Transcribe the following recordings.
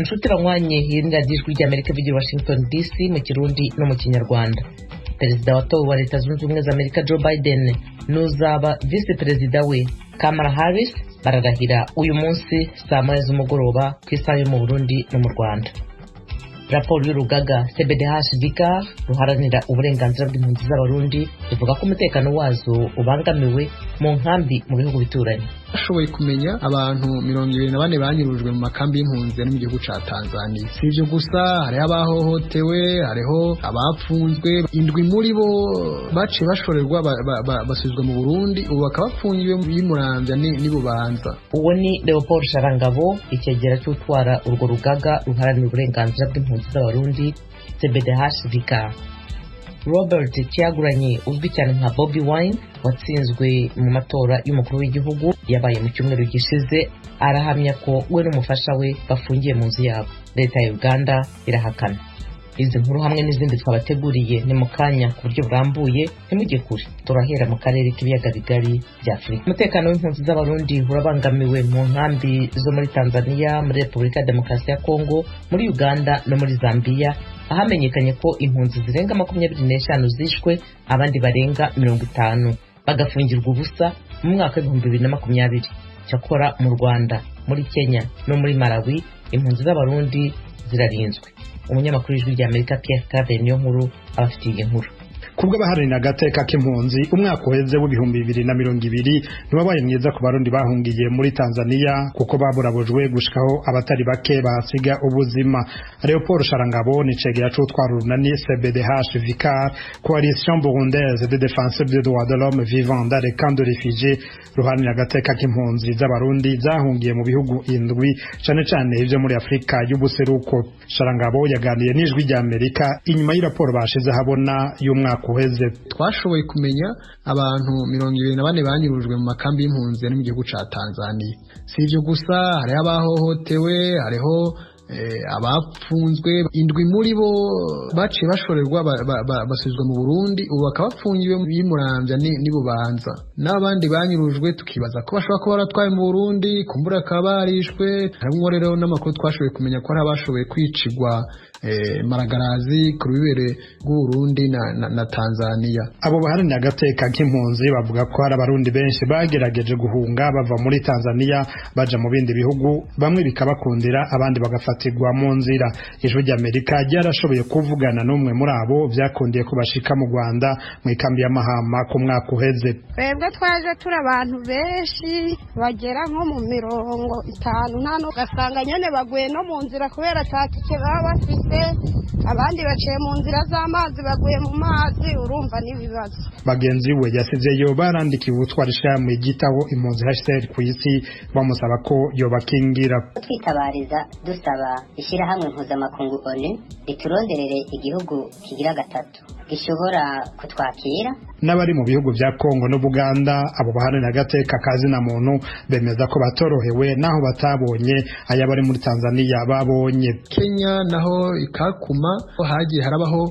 inshuti banywanye hirindira ijwi ry'Amerika bigira Washington DC mu Kirundi no mu Kinyarwanda. Perezida watowe wa Leta Zunze Ubumwe za Amerika Joe Biden n'uzaba vice perezida we Kamala Harris bararahira uyu munsi saa moya z'umugoroba ku isaha yo mu Burundi no mu Rwanda. Raporo y'urugaga CBDH-Vicar ruharanira uburenganzira bw'impunzi z'Abarundi ivuga ko umutekano wazo ubangamiwe mu nkambi mu bihugu bituranye. Bashoboye kumenya abantu 24 banyurujwe mu makambi y'impunzi no mu gihugu ca Tanzania. Sivyo gusa hari abahohotewe, hariho abapfunzwe, indwi muri bo bace bashorerwa basubizwa mu Burundi, ubu bakaba bapfungiwe y'Umuramvya ni Bubanza. Uwo ni Leopold Sharangabo, ikegera cy'utwara urwo rugaga ruharanira uburenganzira bw'impunzi z'Abarundi CBDH-Vicar. Robert Kyagulanyi uzwi cyane nka Bobi Wine watsinzwe mu matora y'umukuru w'igihugu yabaye mu cyumweru gishize arahamya ko we n'umufasha we bafungiye mu nzu yabo. Leta ya Uganda irahakana. Izi nkuru hamwe n'izindi twabateguriye ni mu kanya ku buryo burambuye, ntimujye kure. Turahera mu karere k'ibiyaga bigari bya Afurika. Umutekano w'impunzi z'Abarundi urabangamiwe mu nkambi zo muri Tanzania, muri Repubulika ya Demokarasi ya Kongo, muri Uganda no muri Zambia, ahamenyekanye ko impunzi zirenga 25 zishwe, abandi barenga 50 bagafungirwa ubusa mu mwaka wa 2020. Cyakora mu Rwanda, muri Kenya no muri Malawi impunzi z'Abarundi zirarinzwe. Umunyamakuru w'ijwi ry'Amerika Pierre Claver niyo nkuru abafitiye inkuru. Kubwo baharanira agateka k'impunzi umwaka uheze w'ibihumbi 2020 ntiwabaye mwiza ku Barundi bahungiye muri Tanzania kuko baburabujwe gushikaho abatari bake basiga ubuzima. Leopold Sharangabo ni cegera c'utwara urunani CBDH-Vicar, Coalition Burundaise de défense des droits de l'homme vivant dans les camps de réfugiés, ruharanira agateka k'impunzi z'Abarundi zahungiye mu bihugu indwi cane cane ivyo muri Afrika y'ubuseruko. Sharangabo yaganiye n'ijwi ry'Amerika inyuma y'iraporo bashize habona y'umwaka uheze. Twashoboye kumenya abantu 24 banyurujwe mu makambi y'impunzi no mu gihugu ca Tanzania. Sivyo gusa hari abahohotewe, hariho abapfunzwe, indwi muri bo bace bashorerwa basubizwa mu Burundi, ubu bakaba bapfungiwe y'Umuramvya ni Bubanza. N'abandi banyurujwe tukibaza ko bashobora kuba baratwaye mu Burundi, kumbura kabarishwe. Harimwo rero n'amakuru twashoboye kumenya ko hari abashoboye kwicirwa Maragarazi ku rubere rw'u Burundi na Tanzania. Abo baharanira agateka k'impunzi bavuga ko hari Abarundi benshi bagerageje guhunga bava muri Tanzania baja mu bindi bihugu, bamwe bikabakundira abandi bagafatirwa mu nzira. Ijwi ry'Amerika ryarashoboye kuvugana n'umwe muri abo byakundiye ko bashika mu Rwanda mu ikambi ya Mahama ku mwaka uheze. Twebwe twaje turi abantu benshi bagera nko mu 50 nano gasanga nyene baguye no mu nzira kubera tatike baba bafite, abandi baciye mu nzira z'amazi baguye mu mazi, urumva n'ibibazo. Bagenzi we yasizeyo barandikiye ubutwarisha mu gitabo impunzi HCR ku isi bamusaba ko yobakingira. Twitabariza dusaba ishyirahamwe mpuzamakungu ONU rituronderere igihugu kigira gatatu gishobora kutwakira. N'abari mu bihugu vya Kongo no Buganda abo baharanira agateka kazina muntu bemeza ko batorohewe naho batabonye ayabari muri Tanzania babonye. Kenya naho ikakuma hagiye harabaho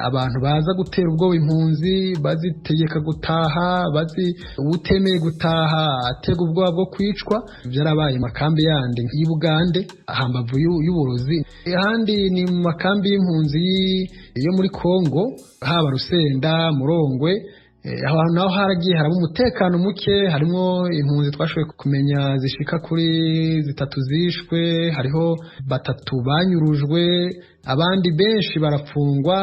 abantu baza gutera ubwoba impunzi, bazitegeka gutaha, utemeye gutaha atega ubwoba bwo kwicwa. Byarabaye makambi yandi y'Ubugande ahambavu y'uburozi, ahandi ni mu makambi y'impunzi yo muri Kongo, haba Rusenda, Murongwe. Aho naho haragiye haraba umutekano muke, harimo impunzi twashoboye kumenya zishika kuri 3 zishwe, hariho 3 banyurujwe, abandi benshi barafungwa.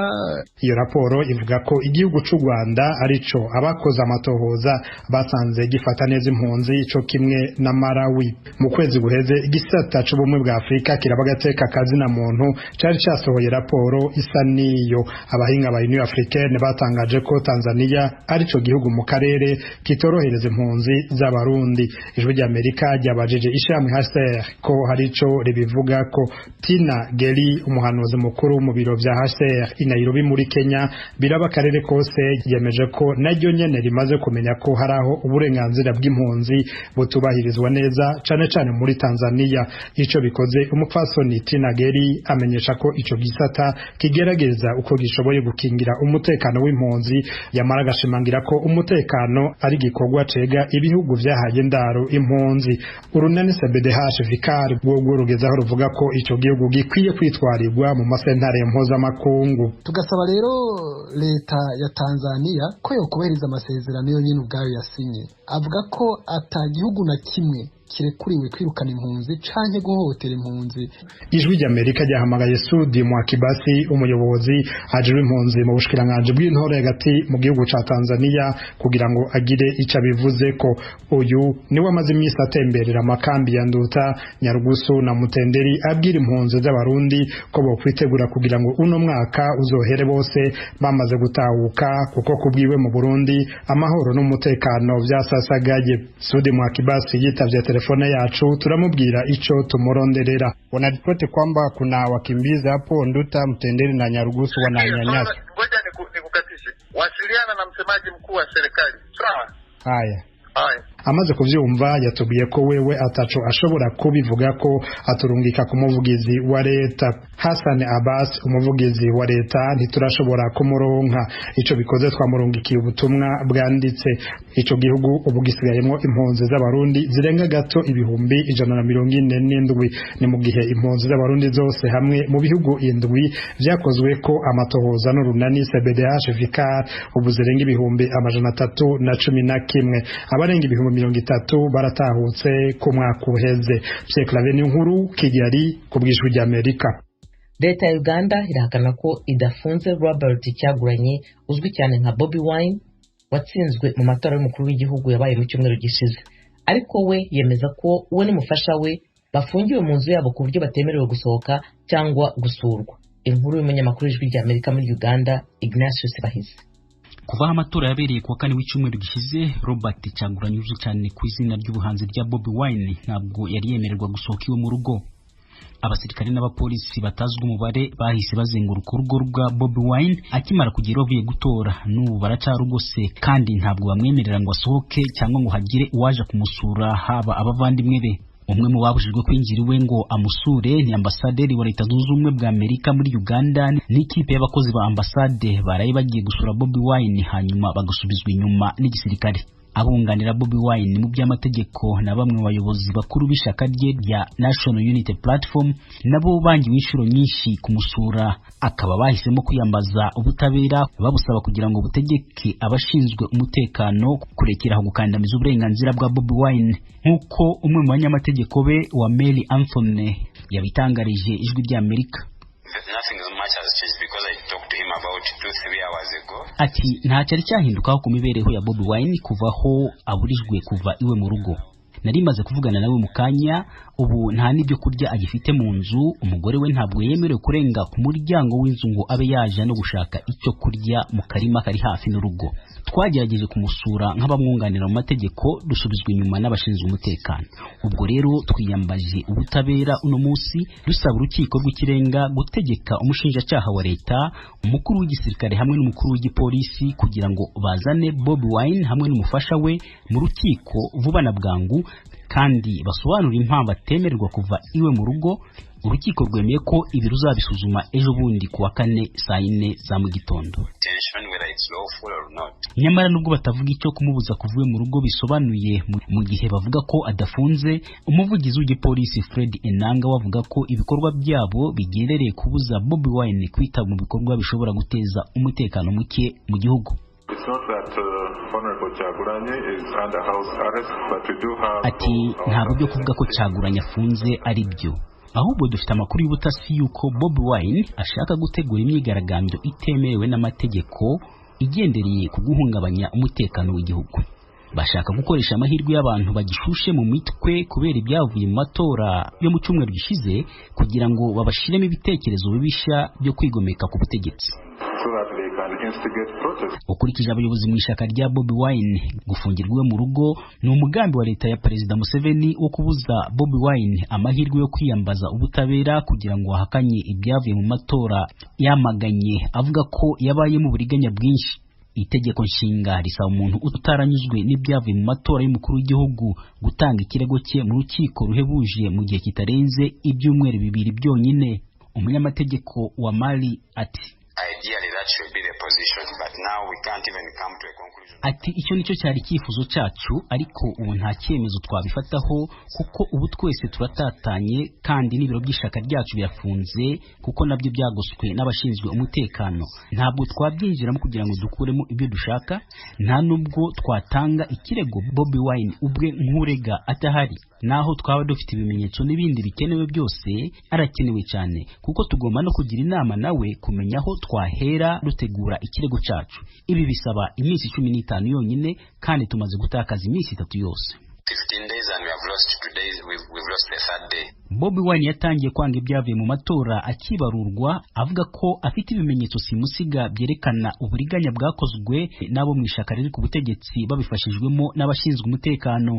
Iyo raporo ivuga ko igihugu c'u Rwanda arico abakoze amatohoza basanze gifata neza impunzi ico kimwe na Malawi. Mu kwezi guheze igisata c'ubumwe bwa Afrika kirabagateka kazina muntu cari casohoye raporo isa niyo. Abahinga ba Union Africaine batangaje ko Tanzania arico gihugu mu karere kitorohereza impunzi z'Abarundi. Ijwi ry'Amerika ryabajije ishyirahamwe HCR ko harico ribivuga ko. Tina Geli umuhanuzi umuyobozi mukuru mu biro vya HCR i Nairobi muri Kenya biraba akarere kose yemeje ko naryo nyene rimaze kumenya ko haraho uburenganzira bw'impunzi butubahirizwa neza cane muri Tanzania. Ico bikoze umupfasoni Tina Geri amenyesha ko ico gisata kigerageza uko gishoboye gukingira umutekano w'impunzi, yamara agashimangira ko umutekano ari gikorwa cega ibihugu vyahaye ndaro impunzi. Urunani CBDH Vicar rwo rugezaho ruvuga ko ico gihugu gikwiye kwitwarirwa mu masentare mpuzamakungu. Tugasaba rero leta ya Tanzania ko yokubahiriza amasezerano yo nyine ubwayo yasinye, avuga ko ata gihugu na kimwe kirekuriwe kwirukana impunzi canke guhohotera impunzi. Ijwi ry'Amerika ryahamagaye Sudi Mwakibasi, umuyobozi ajejwe impunzi mu bushikiranganje bw'intore hagati mu gihugu ca Tanzania, kugira ngo agire ico abivuze ko. Uyu niwe amaze imisi atemberera amakambi ya Nduta, Nyarugusu na Mutenderi abwira impunzi z'abarundi ko bokwitegura kugira ngo uno mwaka uzohere bose bamaze gutahuka, kuko kubwiwe mu Burundi amahoro n'umutekano vyasasagaye. Sudi Mwakibasi yitavye telefone yacu, turamubwira icho tumuronderera. Wanaripoti kwamba kuna wakimbizi hapo Nduta, Mtenderi na Nyarugusu wananyanyasa. Ngoja nikukatishe. Wasiliana na msemaji mkuu wa serikali. Sawa? Haya. Amaze kuvyumva yatubwiye ko wewe ataco ashobora kubivuga ko aturungika ku muvugizi wa leta. Hassan Abbas, umuvugizi wa leta, ntiturashobora kumuronka. Ico bikoze twamurungikiye ubutumwa bwanditse. Ico gihugu ubu gisigayemo impunzi z'abarundi zirenga gato ibihumbi 147. Ni mu gihe impunzi z'abarundi zose hamwe mu bihugu 7 vyakozwe ko amatohoza n'urunani CBDH Vicar ubu zirenga ibihumbi 311. Abarenga ibihumbi 30 baratahutse ku mwaka uheze. Cyeklaveni nkuru Kigali ku bw'Ijwi ry'Amerika. Leta ya Uganda irahakana ko idafunze Robert Kyagulanyi uzwi cyane nka Bobi Wine watsinzwe mu matora y'umukuru w'igihugu yabaye mu cyumweru gishize, ariko we yemeza ko we n'umufasha we bafungiwe mu nzu yabo ku buryo batemerewe gusohoka cyangwa gusurwa. Inkuru y'umunyamakuru w'Ijwi ry'Amerika muri Uganda Ignatius Bahizi. Kuva amatora yabereye ku kane w'icyumweru gishize, Robert Kyagulanyi uzwi cyane ku izina ry'ubuhanzi rya Bobi Wine ntabwo yari yemererwa gusohoka iwe mu rugo. Abasirikare n'abapolisi batazwi umubare bahise bazenguruka urugo rwa Bobi Wine akimara kugera avuye gutora, n'ubu baracarugose kandi ntabwo bamwemerera ngo asohoke cyangwa ngo hagire uwaje kumusura, haba abavandimwe be. Umwe mu babujijwe kwinjira iwe ngo amusure ni ambasaderi wa Leta Zunze Ubumwe bwa Amerika muri Uganda n'ikipe y'abakozi ba ambasade baraye bagiye gusura Bobi Wine hanyuma bagasubizwa inyuma n'igisirikare. Abunganira Bobi Wine mu by'amategeko na bamwe mu bayobozi bakuru b'ishaka rye rya National Unity Platform nabo bangiwe inshuro nyinshi kumusura, akaba bahisemo kwiyambaza ubutabera babusaba kugira ngo butegeke abashinzwe umutekano kurekeraho gukandamiza uburenganzira bwa Bobi Wine, nk'uko umwe mu banyamategeko be wa Mary Anthony yabitangarije Ijwi ry'Amerika. Ati nta cyari cyahindukaho ku mibereho ya Bobi Wine kuvaho aburijwe kuva iwe mu rugo. Nari maze kuvugana nawe mu kanya, ubu nta n'ibyo kurya agifite mu nzu, umugore we ntabwo yemerewe kurenga ku muryango w'inzu ngo abe yaje no gushaka icyo kurya mu karima kari hafi n'urugo. Twagerageje kumusura nk'abamwunganira mu mategeko, dusubizwa inyuma n'abashinzwe umutekano. Ubwo rero twiyambaje ubutabera uno munsi dusaba urukiko rw'ikirenga gutegeka umushinjacyaha wa leta, umukuru w'igisirikare hamwe n'umukuru w'igipolisi kugira ngo bazane Bobi Wine hamwe n'umufasha we mu rukiko vuba na bwangu, kandi basobanura impamvu atemererwa kuva iwe mu rugo. Urukiko rwemeye ko ibi ruzabisuzuma ejo bundi kuwa kane saa 4 za mu gitondo. Nyamara nubwo batavuga icyo kumubuza kuvuye mu rugo bisobanuye mu gihe bavuga ko adafunze, umuvugizi w'igipolisi Fred Enanga wavuga ko ibikorwa byabo bigerereye kubuza Bobi Wine kwita mu bikorwa bishobora guteza umutekano muke mu gihugu. Ati ntabwo byo kuvuga ko Kyagulanyi afunze ari byo, ahubwo dufite amakuru y'ubutasi yuko Bobi Wine ashaka gutegura imyigaragambyo itemerewe n'amategeko igendereye ku guhungabanya umutekano w'igihugu. Bashaka gukoresha amahirwe y'abantu bagishushe mu mitwe kubera ibyavuye mu matora yo mu cyumweru gishize kugira ngo babashiremo ibitekerezo bibisha byo kwigomeka ku butegetsi. ukurikije abayobozi mu ishyaka rya Bobi Wine, gufungirwa iwe mu rugo ni umugambi wa leta ya Perezida Museveni wo kubuza Bobi Wine amahirwe yo kwiyambaza ubutabera kugira ngo ahakanye ibyavuye mu matora yamaganye avuga ko yabaye mu buriganya bwinshi. Itegeko nshinga risaba umuntu utaranyuzwe n'ibyavuye mu matora y'umukuru w'igihugu gutanga ikirego cye mu rukiko ruhebuje mu gihe kitarenze ibyumweru 2 byonyine. Umunyamategeko wa Mali ati ati icyo nicyo cyari icyifuzo cyacu, ariko ubu nta cyemezo twabifataho kuko ubu twese turatatanye kandi n'ibiro by'ishaka ryacu birafunze kuko nabyo byagoswe n'abashinzwe umutekano. Ntabwo twabyinjiramo kugira ngo dukuremo ibyo dushaka, nta nubwo twatanga ikirego Bobi Wine ubwe nk'urega atahari. Naho twaba dufite ibimenyetso n'ibindi bikenewe byose, arakenewe cyane kuko tugomba no kugira inama nawe kumenya aho twahera dutegura ikirego cyacu. Ibi bisaba iminsi 15 yonyine kandi tumaze gutakaza iminsi 3 yose. 15 days and we have lost 2 days, we've lost the third day. Bobi Wine yatangiye kwanga ibyavuye mu matora akibarurwa, avuga ko afite ibimenyetso simusiga byerekana uburiganya bwakozwe n'abo mu ishaka riri ku butegetsi babifashijwemo n'abashinzwe umutekano.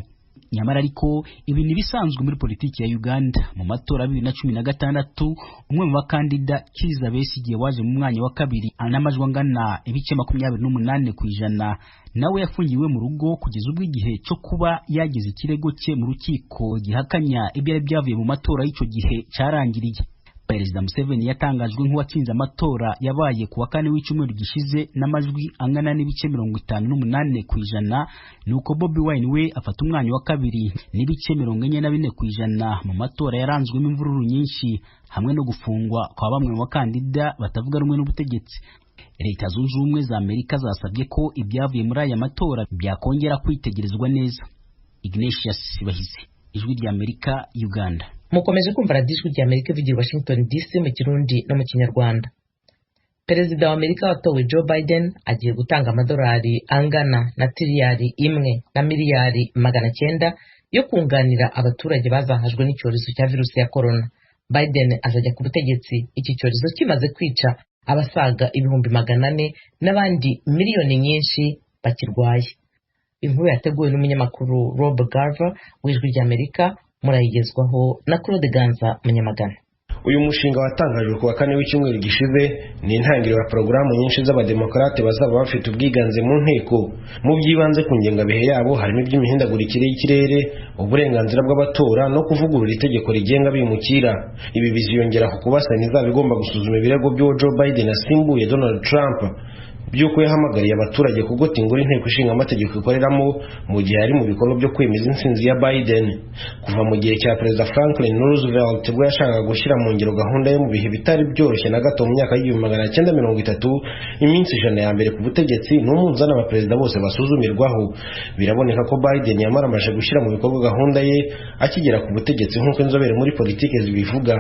Nyamara ariko ibi ni bisanzwe muri politiki ya Uganda. Mu matora 2016 umwe mu bakandida Kizza Besigye waje mu mwanya wa kabiri anamajwi angana ibice 28% nawe yafungiwe mu rugo kugeza ubwo igihe cyo kuba yagize ikirego cye mu rukiko gihakanya ibyari byavuye mu matora y'icyo gihe cyarangiriye. Perezida Museveni yatangajwe nk'uwatsinze amatora yabaye kuwa 4 w'icyumweru gishize n'amajwi angana n'ibice 58%, nuko Bobi Wine we afata umwanya wa kabiri n'ibice 44% mu matora yaranzwemo imvururu nyinshi hamwe no gufungwa kwa bamwe mu bakandida batavuga rumwe n'ubutegetsi. Leta Zunze Ubumwe za Amerika zasabye ko ibyavuye muri aya matora byakongera kwitegerezwa neza. Ignatius Bahizi, Ijwi rya Amerika, Uganda. Mukomeje kumva radiyo Ijwi rya Amerika ivugira Washington DC mu Kirundi no mu Kinyarwanda. Perezida wa Amerika watowe Joe Biden agiye gutanga amadolari angana na tiriyari 1 na miliyari 900 yo kunganira abaturage bazahajwe n'icyorezo cya virusi ya corona. Biden azajya ku butegetsi iki cyorezo kimaze kwica abasaga 400,000 n'abandi miliyoni nyinshi bakirwaye. Inkuru yateguwe n'umunyamakuru Rob Garver w'Ijwi rya Amerika, murayigezwaho na Claude Ganza Munyamagana. Uyu mushinga watangajwe kuwa 4 w'icyumweru gishize ni intangiriro ya porogaramu nyinshi z'abademokarate bazaba bafite ubwiganze mu nteko. Mu byibanze ku ngengabihe yabo harimo iby'imihindagurikire y'ikirere, uburenganzira bw'abatora no kuvugurura itegeko rigenga abimukira. Ibi biziyongera ku kubasana izaba igomba gusuzuma ibirego by'uwo Joe Biden asimbuye Donald Trump byuko yahamagariye abaturage kugota ingoro inteko ishinga amategeko ikoreramo mu gihe ari mu bikorwa byo kwemeza intsinzi ya Biden. Kuva mu gihe cya Perezida Franklin Roosevelt bwo yashakaga gushyira mu ngiro gahunda yo mu bihe bitari byoroshye na gato mu myaka y'1930, iminsi 100 ya mbere ku butegetsi n'umunzani abaperezida bose basuzumirwaho. Biraboneka ko Biden yamaramaje gushyira mu bikorwa gahunda ye akigera ku butegetsi nk'uko inzobere muri politike zibivuga.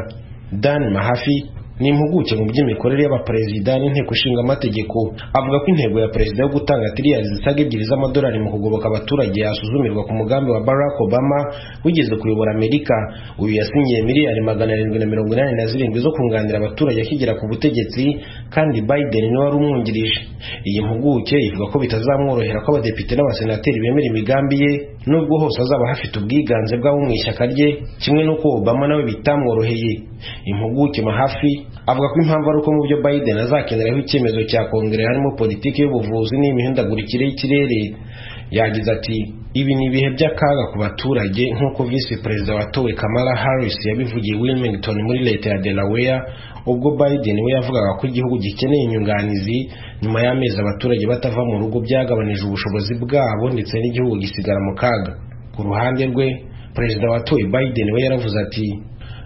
Dan Mahaffey ni impuguke mu by'imikorere y'abaperezida n'inteko ishinga amategeko, avuga ko intego ya perezida yo gutanga tiriyari zisaga 2 z'amadolari mu kugoboka abaturage yasuzumirwa ku mugambi wa Barack Obama wigeze kuyobora Amerika. Uyu yasinyiye miliyari 787 zo kunganira abaturage akigera ku butegetsi, kandi Biden niwe wari umwungirije. Iyi mpuguke ivuga ko bitazamworohera ko abadepite n'abasenateri bemera imigambi ye, nubwo hose azaba hafite ubwiganze bw'abo mu ishyaka rye, kimwe n'uko Obama nawe bitamworoheye. Impuguke Mahaffey avuga ko impamvu ari uko mu byo Biden azakeneraho icyemezo cya Kongere harimo politiki y'ubuvuzi n'imihindagurikire y'ikirere. Yagize ati, ibi ni ibihe by'akaga ku baturage nk'uko Vice Perezida watowe Kamala Harris yabivugiye Wilmington muri leta ya Delaware, ubwo Biden we yavugaga ko igihugu gikeneye inyunganizi nyuma y'amezi abaturage batava mu rugo byagabanije ubushobozi bwabo ndetse n'igihugu gisigara mu kaga. Ku ruhande rwe, Perezida watowe Biden we yaravuze ati,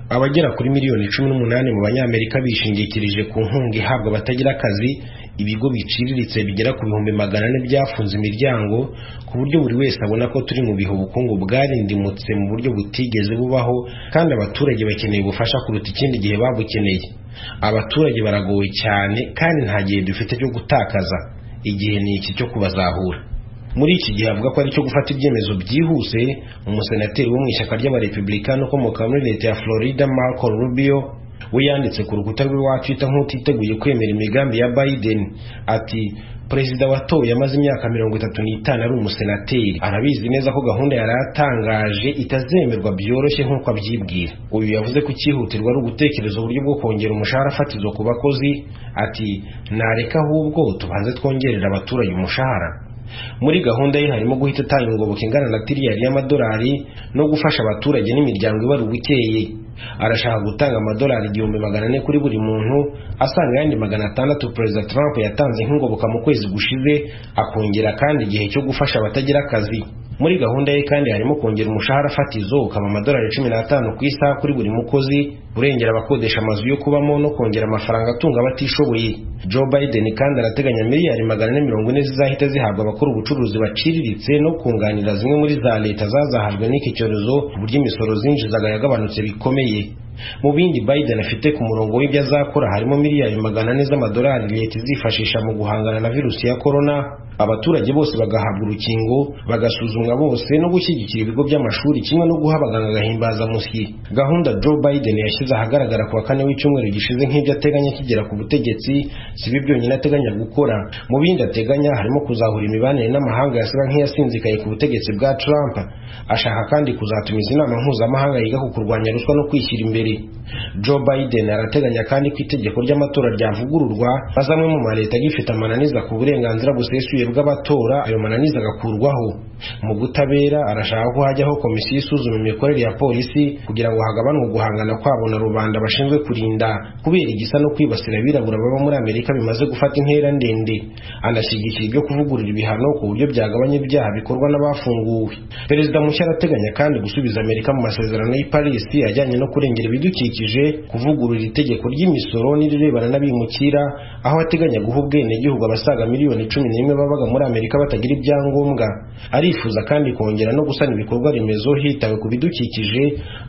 abagera kuri miliyoni 18 mu banyamerika bishingikirije ku nkunga ihabwa batagira akazi. Ibigo biciriritse bigera ku 400,000 byafunze imiryango, ku buryo buri wese abona ko turi mu bihe ubukungu bwarindimutse mu buryo butigeze bubaho, kandi abaturage bakeneye ubufasha kuruta ikindi gihe babukeneye. Abaturage baragowe cyane kandi nta gihe dufite cyo gutakaza. Igihe ni iki cyo kubazahura. Muri iki gihe avuga ko ari cyo gufata ibyemezo byihuse. Umusenateri wo mu ishyaka ry'abarepublikani ukomoka muri leta ya Florida Marco Rubio we yanditse ku rukuta rwe rwa Twitter nk'utiteguye kwemera imigambi ya Biden ati perezida watowe yamaze imyaka 35 ari umusenateri, arabizi neza ko gahunda yari atangaje itazemerwa byoroshye nk'uko abyibwira. Uyu yavuze ko cyihutirwa ari ugutekereza uburyo bwo kongera umushahara fatizo ku bakozi, ati nareka ahubwo tubanze twongerera abaturage umushahara. Muri gahunda ye harimo guhita atanga ingoboka ingana na tiriyari y'amadolari no gufasha abaturage n'imiryango ibara ubukeye. Arashaka gutanga amadolari 1,400 kuri buri muntu, asanga yandi 600 Perezida Trump yatanze nk'ingoboka mu kwezi gushize, akongera kandi igihe cyo gufasha abatagira akazi. Muri gahunda ye kandi harimo kongera umushahara fatizo ukaba amadolari 15 ku isaha kuri buri mukozi, kurengera abakodesha amazu yo kubamo no kongera amafaranga atunga abatishoboye. Joe Biden kandi arateganya miliyari 440 zizahita zihabwa abakora ubucuruzi baciriritse no kunganira zimwe muri za leta zazahajwe n'iki cyorezo, uburyo imisoro zinjizaga yagabanutse bikomeye. Mu bindi Biden afite ku murongo w'ibyo azakora harimo miliyari 400 z'amadolari leta izifashisha mu guhangana na virusi ya corona, abaturage bose bagahabwa urukingo, bagasuzumwa bose no gushyigikira ibigo by'amashuri kimwe no guha abaganga agahimbaza musyi. Gahunda Joe Biden yashyize ahagaragara ku wa kane w'icyumweru gishize nk'ibyo ateganya kigera ku butegetsi, si byo byonyine ateganya gukora. Mu bindi ateganya harimo kuzahura imibanire n'amahanga yasaga nk'iyasinzikaye ku butegetsi bwa Trump. Ashaka kandi kuzatumiza inama mpuzamahanga yiga ku kurwanya ruswa no kwishyira imbere. Joe Biden arateganya kandi ko itegeko ry'amatora ryavugururwa, bazamwe mu maleta gifite amananiza ku burenganzira busesuye bw'abatora, ayo mananiza agakurwaho. Mu butabera arashaka ko hajyaho komisiyo isuzuma imikorere ya polisi kugira ngo hagabanwe guhangana kwabo na rubanda bashinzwe kurinda, kubera igisa no kwibasira abirabura baba muri Amerika bimaze gufata intera ndende. Anashyigikira ibyo kuvugurura ibihano ku buryo byagabanya ibyaha bikorwa n'abafunguwe. Perezida mushya arateganya kandi gusubiza Amerika mu masezerano y'i Paris ajyanye no kurengera ibidukikije, kuvugurura itegeko ry'imisoro n'irirebana n'abimukira, aho ateganya guha ubwenegihugu abasaga miliyoni 11 babaga muri Amerika batagira ibyangombwa. Arifuza kandi kongera no gusana ibikorwa remezo hitawe ku bidukikije,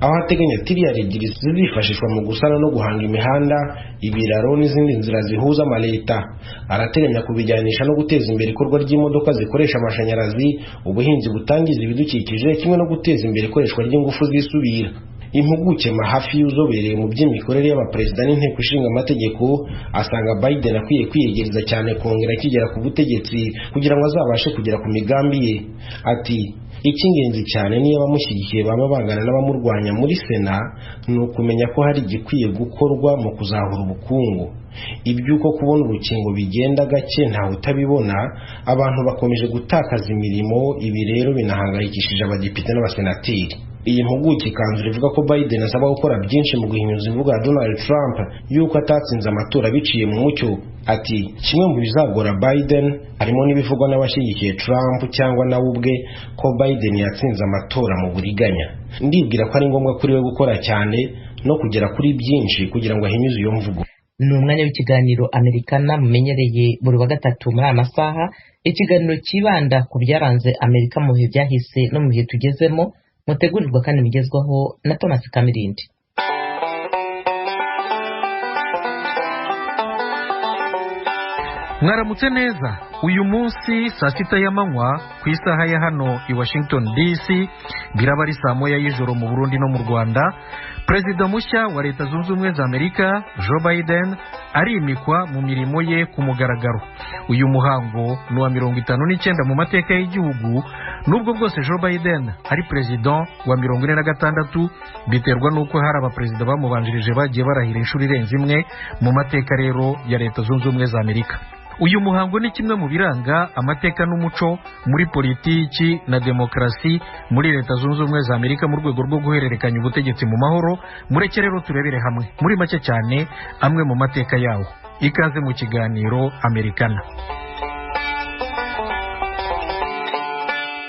aho ateganya tiriyari 2 zizifashishwa mu gusana no guhanga imihanda, ibiraro n'izindi nzira zihuza amaleta. Arateganya kubijyanisha no guteza imbere ikorwa ry'imodoka zikoresha amashanyarazi, ubuhinzi butangiza ibidukikije kimwe no guteza imbere ikoreshwa ry'ingufu zisubira. Impuguke mahafi y'uzobereye mu by'imikorere y'abaperezida n'inteko ishinga amategeko asanga Biden akwiye kwiyegereza cyane kongera kigera ku butegetsi kugira ngo azabashe kugera ku migambi ye. Ati icy'ingenzi cyane niyo abamushyigikiye baba bangana n'abamurwanya muri Sena ni ukumenya ko hari igikwiye gukorwa mu kuzahura ubukungu. Ibyuko kubona urukingo bigenda gake ntawe utabibona, abantu bakomeje gutakaza imirimo, ibi rero binahangayikishije abadepite n'abasenateri. Iyi mpuguke ikanzura ivuga ko Biden asaba gukora byinshi mu guhinyuza imvugo ya Donald Trump yuko atatsinze amatora biciye mu mucyo. Ati kimwe mu bizagora Biden harimo n'ibivugwa n'abashyigikiye Trump cyangwa nawe ubwe ko Biden yatsinze amatora mu buriganya. Ndibwira ko ari ngombwa kuri we gukora cyane no kugera kuri byinshi kugira ngo ahinyuze iyo mvugo. Ni umwanya w'ikiganiro Amerikana mumenyereye buri wa gatatu muri aya masaha, ikiganiro kibanda ku byaranze Amerika mu bihe byahise no mu bihe tugezemo, mutegurirwa kandi mugezwaho na Thomas Kamirindi. Mwaramutse neza. Uyu munsi saa 6 y'amanywa ku isaha ya hano i Washington DC, biraba ari saa 1 y'ijoro mu Burundi no mu Rwanda, Perezida mushya wa Leta Zunze Ubumwe za Amerika Joe Biden arimikwa mu mirimo ye ku mugaragaro. Uyu muhango ni wa 59 mu mateka y'igihugu, nubwo bwose Joe Biden ari perezida wa 46, biterwa nuko hari abaperezida bamubanjirije bagiye barahira inshuro irenze imwe mu mateka rero ya Leta Zunze Ubumwe za Amerika. Uyu muhango ni kimwe mu biranga amateka n'umuco muri politiki na demokarasi muri Leta Zunze Ubumwe za Amerika mu rwego rwo guhererekanya ubutegetsi mu mahoro. Mureke rero turebere hamwe muri make cyane amwe mu mateka yawo. Ikaze mu kiganiro Amerikana.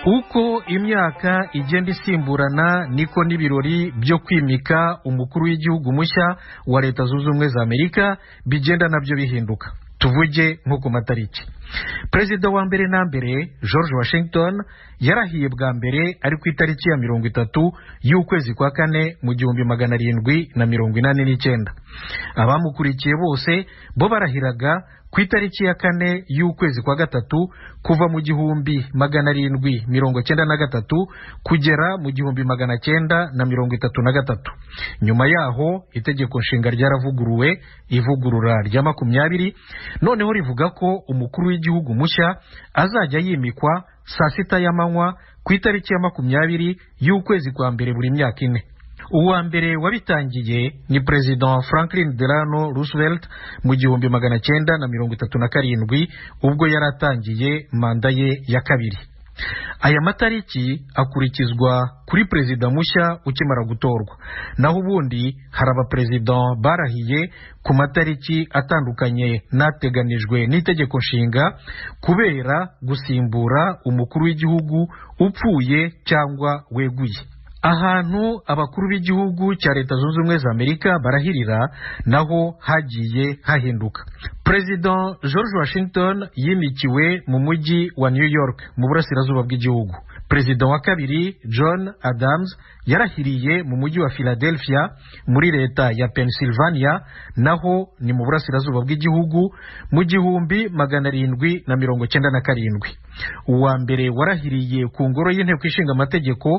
Uko imyaka igenda isimburana niko n'ibirori byo kwimika umukuru w'igihugu mushya wa Leta Zunze Ubumwe za Amerika bigenda nabyo bihinduka. Tuvuge nko ku matariki. Perezida wa mbere na mbere George Washington yarahiye bwa mbere ari ku itariki ya 30 y'ukwezi kwa kane mu 1789. abamukurikiye bose bo barahiraga ku itariki ya 4 y'ukwezi kwa gatatu kuva mu 1793 kugera mu 1933. nyuma yaho itegeko nshinga ryaravuguruwe ivugurura rya 20 noneho rivuga ko umukuru w'igihugu mushya azajya yimikwa saa 6 y'amanywa ku itariki ya 20 y'ukwezi kwa mbere buri myaka 4. uwa mbere wabitangiye ni President Franklin Delano Roosevelt mu 1937 ubwo yaratangiye manda ye ya kabiri. aya matariki akurikizwa kuri perezida mushya ukimara gutorwa, naho ubundi hari abaperezida barahiye ku matariki atandukanye nateganijwe n'itegeko nshinga kubera gusimbura umukuru w'igihugu upfuye cyangwa weguye. ahantu abakuru b'igihugu cya Leta Zunze Ubumwe za Amerika barahirira naho hagiye hahinduka. President George Washington yimikiwe mu mujyi wa New York mu burasirazuba bw'igihugu. Perezida wa kabiri John Adams yarahiriye mu mujyi wa Philadelphia muri leta ya Pennsylvania, naho ni mu burasirazuba bw'igihugu mu 1797. uwa mbere warahiriye ku ngoro y'inteko ishinga amategeko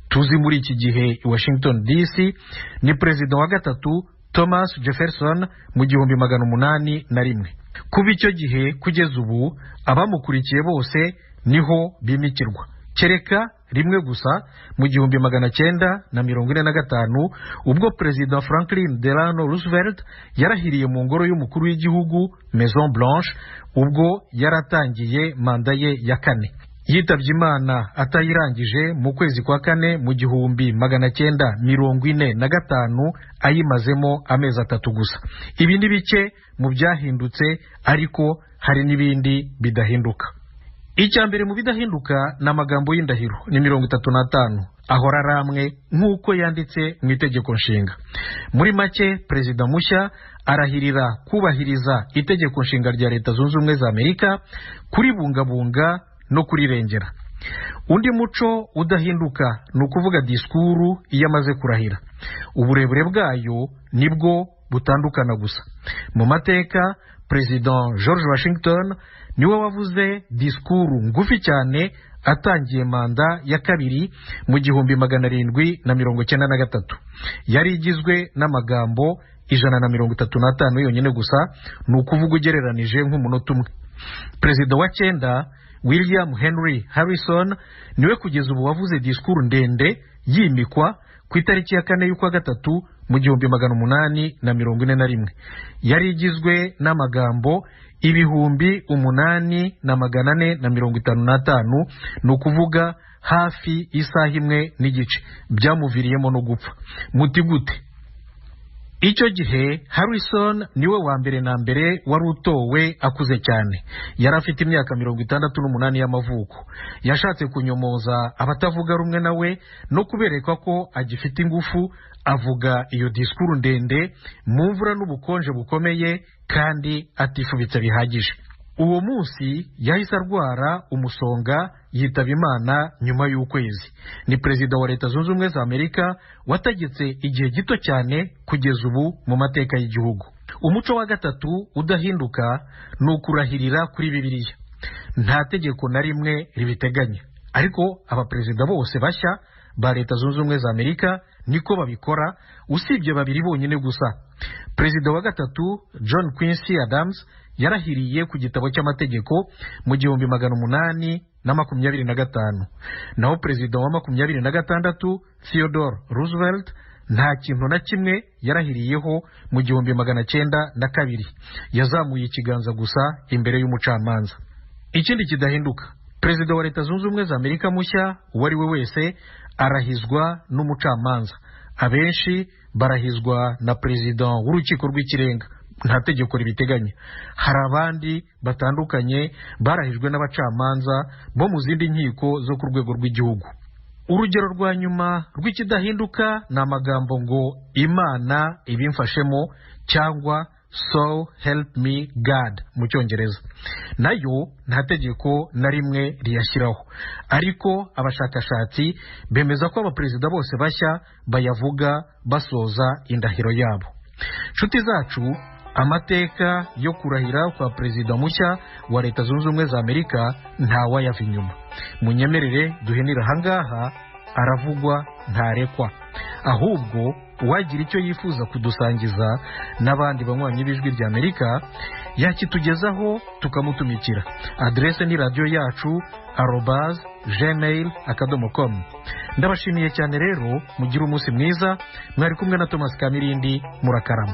tuzi muri iki gihe i Washington DC ni perezida wa gatatu Thomas Jefferson mu 1801. kuva icyo gihe kugeza ubu abamukurikiye bose niho bimikirwa, kereka rimwe gusa mu 1945 ubwo perezida Franklin Delano Roosevelt yarahiriye mu ngoro y'umukuru w'igihugu Maison Blanche ubwo yaratangiye manda ye ya 4. yitabye Imana atayirangije mu kwezi kwa 4 mu 1945 ayimazemo amezi 3 gusa. ibi ni bike mu byahindutse, ariko hari n'ibindi bidahinduka. icya mbere mu bidahinduka ni amagambo y'indahiro ni 35 ahora aramwe nk'uko yanditse mu itegeko nshinga. muri make perezida mushya arahirira kubahiriza itegeko nshinga rya Leta Zunze Ubumwe za Amerika, kuribungabunga no kurirengera. undi muco udahinduka ni ukuvuga disikuru iyo amaze kurahira. uburebure bwayo nibwo butandukana gusa. mu mateka Perezida George Washington niwe wavuze disikuru ngufi cyane atangiye manda ya kabiri mu 1793. yari igizwe n'amagambo 135 yonyine gusa, ni ukuvuga ugereranije nk'umunota umwe. Perezida wa 9 William Henry Harrison niwe kugeza ubu wavuze disikuru ndende yimikwa ku itariki ya 4 y'ukwa gatatu mu 1841. yari igizwe n'amagambo 8,455, ni ukuvuga hafi isaha imwe n'igice. byamuviriyemo no gupfa. muti gute? icyo gihe Harrison niwe wa mbere na mbere wari utowe akuze cyane. yari afite imyaka 68 y'amavuko. yashatse kunyomoza abatavuga rumwe nawe no kubereka ko agifite ingufu, avuga iyo disikuru ndende mu mvura n'ubukonje bukomeye kandi atifubitse bihagije. uwo munsi yahise arwara umusonga, yitaba Imana nyuma y'ukwezi. ni perezida wa Leta Zunze Ubumwe za Amerika wategetse igihe gito cyane kugeza ubu mu mateka y'igihugu. umuco wa gatatu udahinduka ni ukurahirira kuri Bibiliya. nta tegeko na rimwe ribiteganya, ariko abaperezida bose bashya ba Leta Zunze Ubumwe za Amerika niko babikora, usibye babiri bonyine gusa. Perezida wa gatatu John Quincy Adams yarahiriye ku gitabo cy'amategeko mu 1825. naho perezida wa 26 Theodore Roosevelt nta kintu na kimwe yarahiriyeho mu 1902. yazamuye ikiganza gusa imbere y'umucamanza. ikindi kidahinduka, perezida wa Leta Zunze Ubumwe za Amerika mushya uwo ari we wese arahizwa n'umucamanza. abenshi barahizwa na perezida w'urukiko rw'ikirenga, nta tegeko ribiteganya. hari abandi batandukanye barahijwe n'abacamanza bo mu zindi nkiko zo ku rwego rw'igihugu. urugero rwa nyuma rw'ikidahinduka ni amagambo ngo Imana ibimfashemo cyangwa So help me God mu cyongereza. nayo nta tegeko na rimwe riyashyiraho, ariko abashakashatsi bemeza ko abaperezida bose bashya bayavuga basoza indahiro yabo. nshuti zacu, amateka yo kurahira kwa perezida mushya wa Leta Zunze Ubumwe za Amerika ntawayava inyuma. Munyemerere duhenira ahangaha, aravugwa ntarekwa. Ahubwo uwagira icyo yifuza kudusangiza n'abandi banywanyi b'ijwi rya Amerika yakitugezaho tukamutumikira. Adrese ni radio yacu @gmail.com. Ndabashimiye cyane rero, mugire umunsi mwiza. Mwari kumwe na Thomas Kamirindi, murakarama.